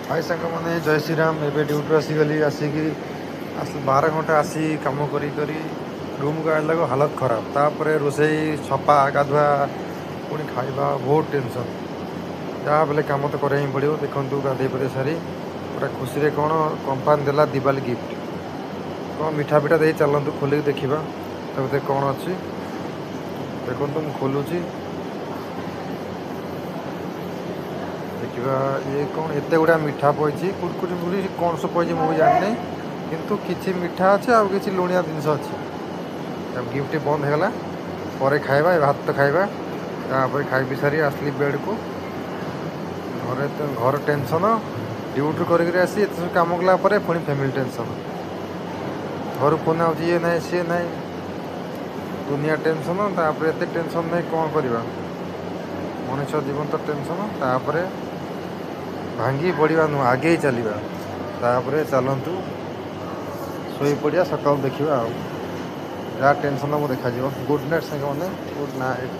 हाय सांग मैंने जय श्री राम एवं ड्यूटी आसीगली आसिक 12 घंटा आसी कम करी रूम को आइला हालत खराब तापर रोसे सफा गाधुआ पुणी खाଇବା बहुत टेंशन जहाँ बेले कम तो कराई पड़ो देखु गाधे पदे सारी पूरा खुशी कौन कंपानी देला दिवाली गिफ्ट कौन मिठा पिठा दे चलतु खोलिक देखा तो कौन अच्छी देखो मुझे खोलुची देखा ये कौन एत गुड़ा मिठा पड़ी कुरकुरी फुरी कौन सब पड़ी मुझे जानी किंतु किसी मिठा अच्छे आ कि लुणिया जिनस अच्छे गिफ्ट बंद होगा पर खाଇବା भात खाଇବା खाई पी सारी आसली बेड को घर टेंशन ड्यूटी कर आसी एत सब कम कला पुणी फैमिली टेंशन घर फोन आए ये ना सी ना दुनिया टेंशन तापर एत टेंशन नहीं कौन करवा मनुष्य जीवन तो टेंशन तापर भांगी पड़ा नुह आगे ही चलवा तापर चलतु शोई पड़ा सकाल देखा जहाँ टेंशन मुझे देखा गुड नाइट साइक मैंने गुड नाइट।